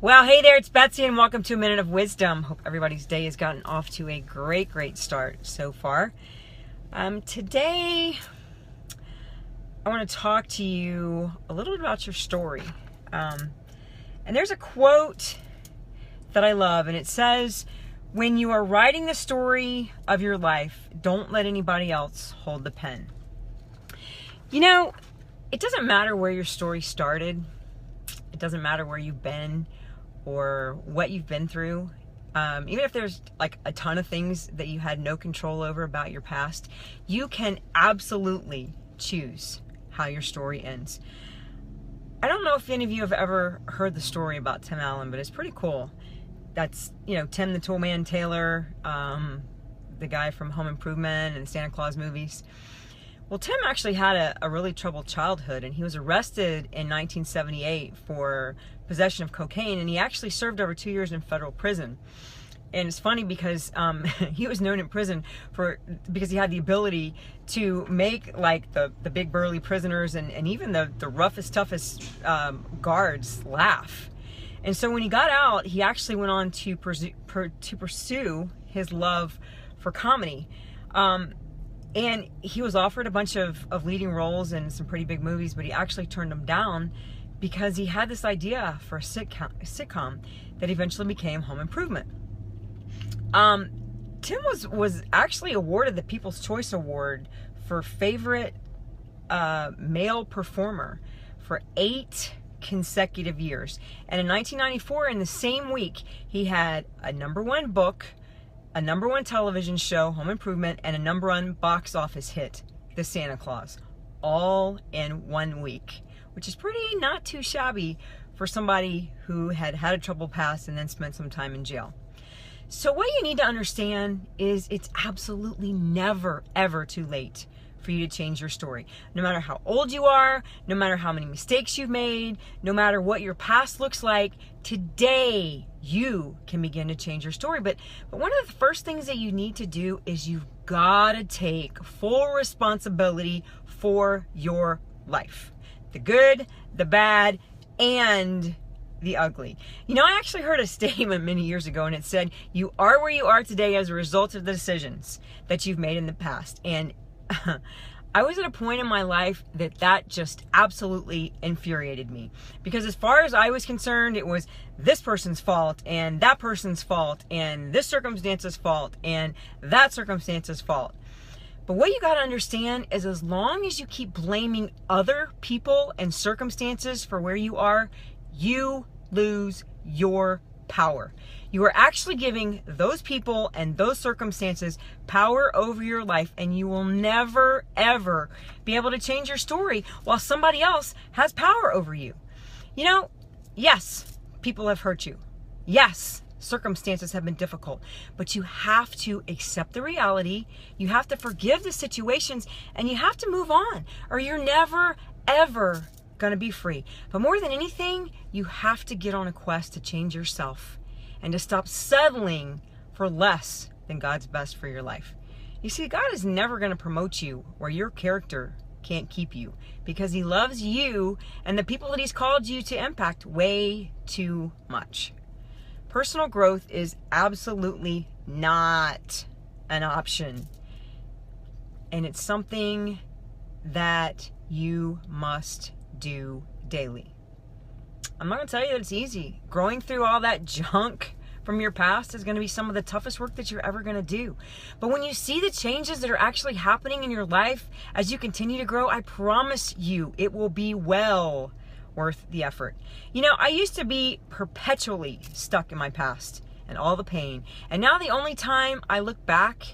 Well, hey there, it's Betsy, and welcome to A Minute of Wisdom. Hope everybody's day has gotten off to a great start so far. Today, I want to talk to you a little bit about your story. And there's a quote that I love, and it says, "When you are writing the story of your life, don't let anybody else hold the pen." You know, it doesn't matter where your story started. It doesn't matter where you've been or what you've been through. Even if there's like a ton of things that you had no control over about your past, you can absolutely choose how your story ends. I don't know if any of you have ever heard the story about Tim Allen, but it's pretty cool. That's, Tim the Toolman Taylor, the guy from Home Improvement and Santa Claus movies. Well, Tim actually had a really troubled childhood, and he was arrested in 1978 for possession of cocaine, and he actually served over 2 years in federal prison. And it's funny because he was known in prison because he had the ability to make like the big burly prisoners and even the roughest, toughest guards laugh. And so when he got out, he actually went on to pursue his love for comedy. And he was offered a bunch of leading roles in some pretty big movies, but he actually turned them down because he had this idea for a sitcom that eventually became Home Improvement. Tim was actually awarded the People's Choice Award for favorite male performer for 8 consecutive years. And in 1994, in the same week, he had a #1 book, a #1 television show, Home Improvement, and a #1 box office hit, The Santa Claus, all in 1 week, which is pretty not too shabby for somebody who had a troubled past and then spent some time in jail. So what you need to understand is it's absolutely never, ever too late for you to change your story. No matter how old you are, no matter how many mistakes you've made, no matter what your past looks like, today you can begin to change your story. But one of the first things that you need to do is you've got to take full responsibility for your life. The good, the bad, and the ugly. I actually heard a statement many years ago, and it said, "You are where you are today as a result of the decisions that you've made in the past." And I was at a point in my life that just absolutely infuriated me, because as far as I was concerned, it was this person's fault and that person's fault and this circumstance's fault and that circumstance's fault. But what you got to understand is, as long as you keep blaming other people and circumstances for where you are, you lose your power. You are actually giving those people and those circumstances power over your life, and you will never, ever be able to change your story while somebody else has power over you. Yes, people have hurt you. Yes, circumstances have been difficult, but you have to accept the reality. You have to forgive the situations, and you have to move on, or you're never, ever going to be free. But more than anything, you have to get on a quest to change yourself and to stop settling for less than God's best for your life. You see, God is never going to promote you where your character can't keep you, because He loves you and the people that He's called you to impact way too much. Personal growth is absolutely not an option, and it's something that you must do daily. I'm not going to tell you that it's easy. Growing through all that junk from your past is going to be some of the toughest work that you're ever going to do. But when you see the changes that are actually happening in your life as you continue to grow, I promise you it will be well worth the effort. I used to be perpetually stuck in my past and all the pain. And now the only time I look back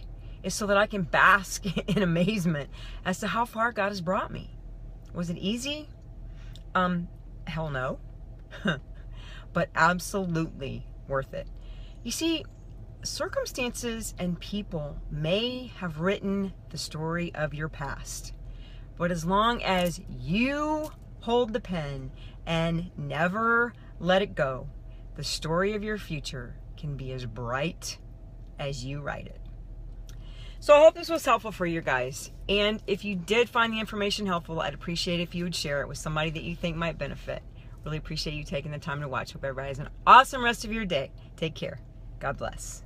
is so that I can bask in amazement as to how far God has brought me. Was it easy? Hell no. But absolutely worth it. You see, circumstances and people may have written the story of your past, but as long as you hold the pen and never let it go, the story of your future can be as bright as you write it. So I hope this was helpful for you guys. And if you did find the information helpful, I'd appreciate if you would share it with somebody that you think might benefit. Really appreciate you taking the time to watch. Hope everybody has an awesome rest of your day. Take care. God bless.